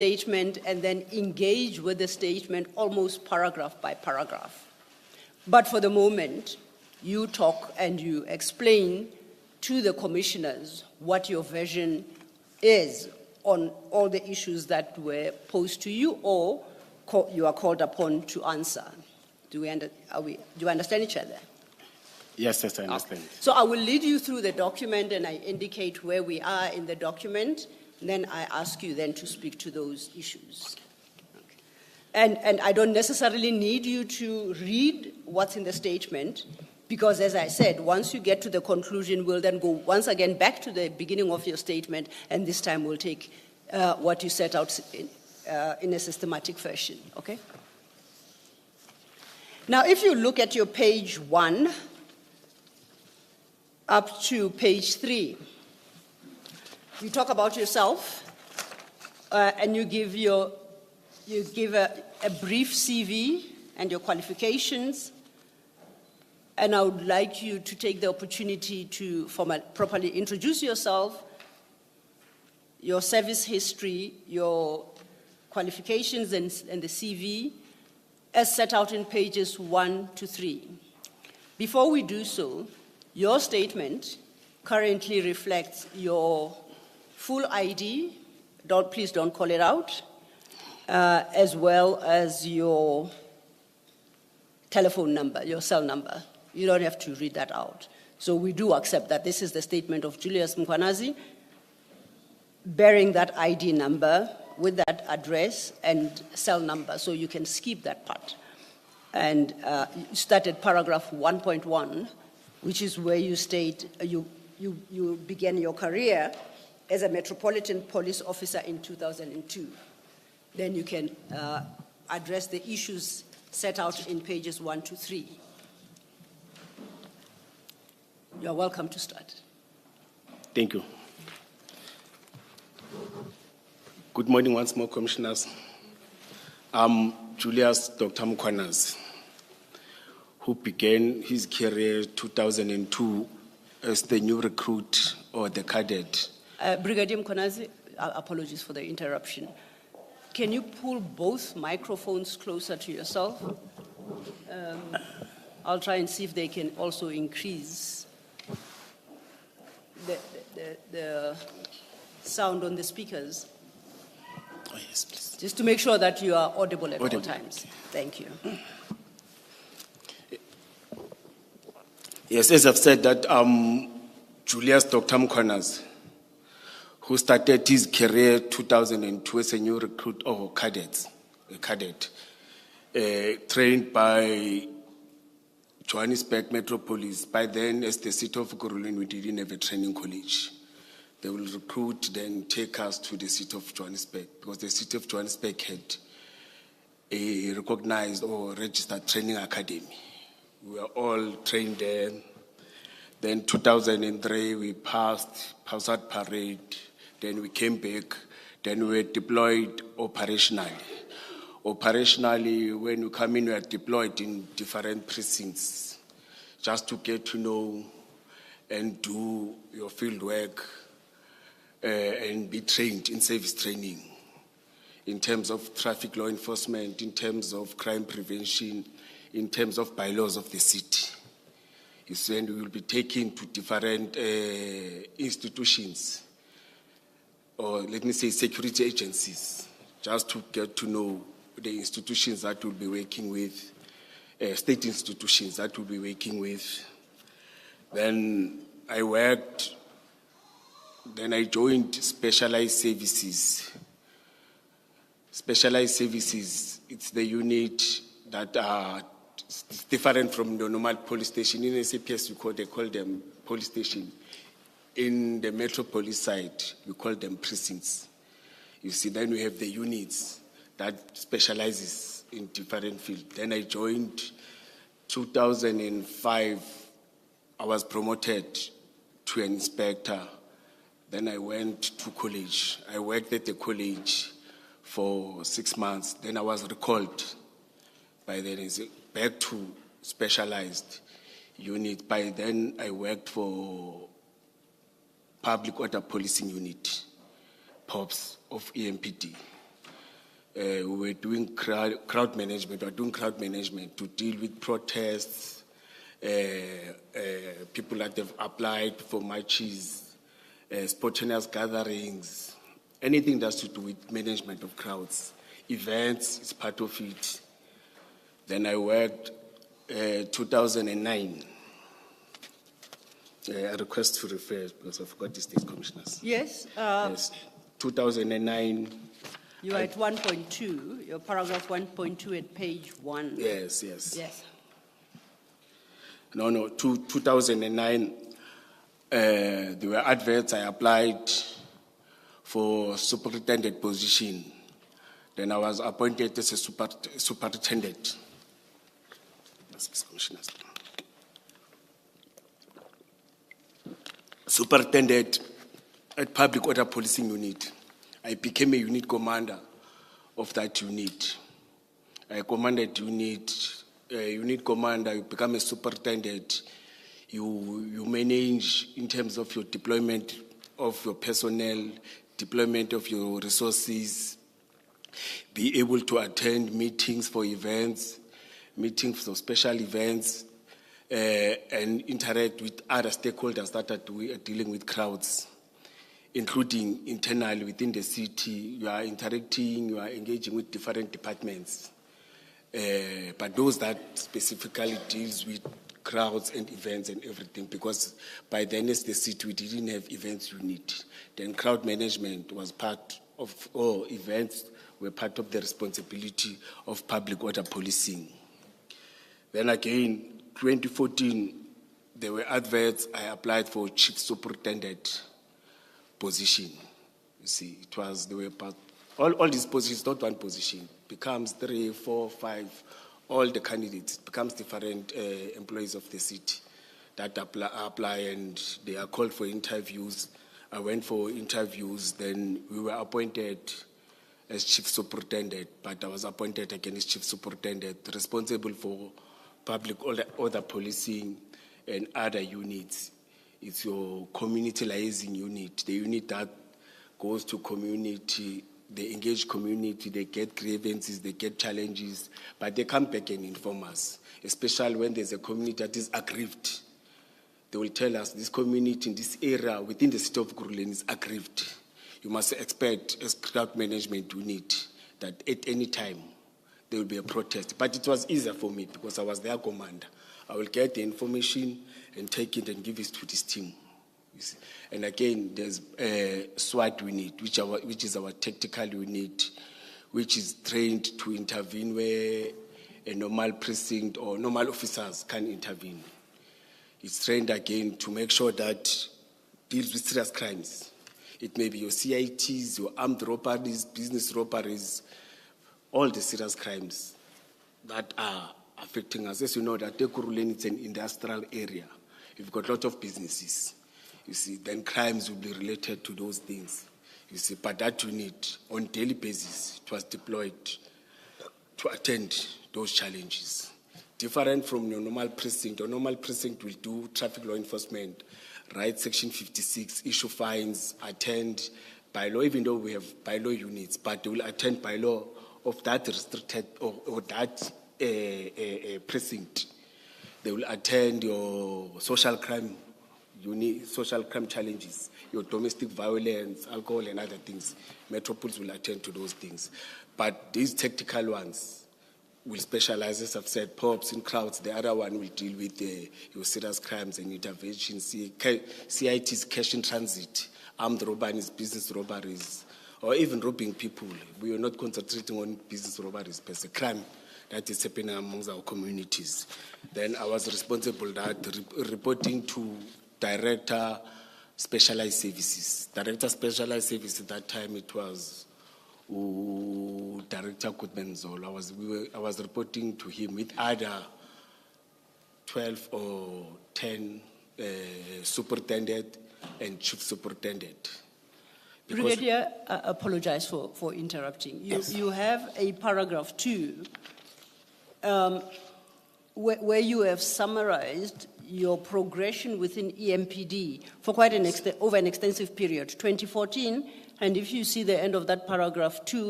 statement and then engage with the statement almost paragraph by paragraph. But for the moment, you talk and you explain to the commissioners what your version is on all the issues that were posed to you or you are called upon to answer. Do you understand each other? Yes, I understand. Okay. So I will lead you through the document and I indicate where we are in the document. Then I ask you then to speak to those issues. Okay. And I don't necessarily need you to read what's in the statement because, as I said, once you get to the conclusion, we'll then go once again back to the beginning of your statement, and this time we'll take what you set out in a systematic fashion, okay? Now, if you look at your page 1 up to page 3, you talk about yourself, and you give a brief CV and your qualifications, and I would like you to take the opportunity to properly introduce yourself, your service history, your qualifications, and the CV, as set out in pages 1 to 3. Before we do so, your statement currently reflects your full ID, please don't call it out, as well as your telephone number, your cell number. You don't have to read that out. So we do accept that this is the statement of Julius Mkwanazi, bearing that ID number with that address and cell number, so you can skip that part. And you start at paragraph 1.1, which is where you state you began your career as a Metropolitan Police Officer in 2002. Then you can address the issues set out in pages 1 to 3. You're welcome to start. Thank you. Good morning once more, Commissioners. I'm Julius Dr. Mkwanazi, who began his career 2002 as the new recruit or the cadet. Brigadier Mkwanazi, apologies for the interruption. Can you pull both microphones closer to yourself? I'll try and see if they can also increase the sound on the speakers. Oh, yes, please. Just to make sure that you are audible at all times. Thank you. Yes, as I've said that Julius Dr. Mkwanazi, who started his career 2002 as a new recruit or cadet, trained by Johannesburg Metropolis. By then, as the city of Kurulin, we didn't have a training college. They will recruit, then take us to the city of Johannesburg, because the city of Johannesburg had a recognized or registered training academy. We were all trained there. Then 2003, we passed out parade. Then we came back. Then we were deployed operationally. Operationally, when you come in, we are deployed in different precincts, just to get to know and do your field work and be trained in service training in terms of traffic law enforcement, in terms of crime prevention, in terms of bylaws of the city. You see, and we will be taken to different institutions, or let me say security agencies, just to get to know the institutions that we'll be working with, state institutions that we'll be working with. Then I joined specialized services. Specialized services, it's the unit that are different from the normal police station. In SAPS, they call them police station. In the metropolis side, we call them precincts. You see, then we have the units that specializes in different fields. Then I joined 2005. I was promoted to an inspector. Then I went to college. I worked at the college for 6 months. Then I was recalled by then back to specialized unit. By then I worked for Public Order Policing Unit, POPs of EMPD. we were doing crowd management. We were doing crowd management to deal with protests, people that have applied for marches, spontaneous gatherings, anything that's to do with management of crowds. Events is part of it. Then I worked 2009. I request to refer because I forgot the state commissioners. Yes, Yes, 2009. you are at 1.2, your paragraph 1.2 at page 1. Yes, yes. Yes. No, 2009, there were adverts. I applied for superintendent position. Then I was appointed as a superintendent. Commissioners. Superintendent at Public Order Policing Unit. I became a unit commander of that unit. I commanded unit commander, you become a superintendent. You manage in terms of your deployment of your personnel, deployment of your resources, be able to attend meetings for events, meetings for special events, and interact with other stakeholders that are dealing with crowds, including internally within the city. You are interacting, you are engaging with different departments. But those that specifically deals with crowds and events and everything, because by then as the city, we didn't have events unit. Then crowd management was part of, or events were part of the responsibility of public order policing. Then again, 2014, there were adverts. I applied for chief superintendent position. You see, it was, they were part, all these positions, not one position, becomes 3, 4, 5, all the candidates, becomes different employees of the city that apply and they are called for interviews. I went for interviews, then we were appointed as chief superintendent, but I was appointed again as chief superintendent, responsible for public order policing and other units. It's your community liaison unit, the unit that goes to community, they engage community, they get grievances, they get challenges, but they come back and inform us, especially when there's a community that is aggrieved. They will tell us this community in this area within the city of Kuruleni is aggrieved. You must expect as crowd management unit that at any time there will be a protest. But it was easier for me because I was their commander. I will get the information and take it and give it to this team. You see. And again, there's a SWAT unit, which is our tactical unit, which is trained to intervene where a normal precinct or normal officers can intervene. It's trained again to make sure that deals with serious crimes. It may be your CITs, your armed robberies, business robberies, all the serious crimes that are affecting us. As you know, that Ekurhuleni is an industrial area. You've got a lot of businesses. You see, then crimes will be related to those things. You see, but that unit, on a daily basis, it was deployed to attend those challenges. Different from your normal precinct. Your normal precinct will do traffic law enforcement, right, section 56, issue fines, attend bylaw, even though we have bylaw units, but they will attend bylaw of that restricted or that precinct. They will attend your social crime unit, social crime challenges, your domestic violence, alcohol and other things. Metropolis will attend to those things. But these tactical ones will specialize, as I've said, POPs in crowds. The other one will deal with your serious crimes and interventions. CITs, cash in transit, armed robberies, business robberies, or even robbing people. We are not concentrating on business robberies, but it's a crime that is happening amongst our communities. Then I was responsible that reporting to Director Specialized Services. Director Specialized Services, at that time it was Director Kutmenzolo. I was reporting to him with either 12 or 10 superintendent and chief superintendent. Brigadier, I apologize for interrupting. Yes. You have a paragraph 2 where you have summarized your progression within EMPD for quite over an extensive period, 2014, and if you see the end of that paragraph 2,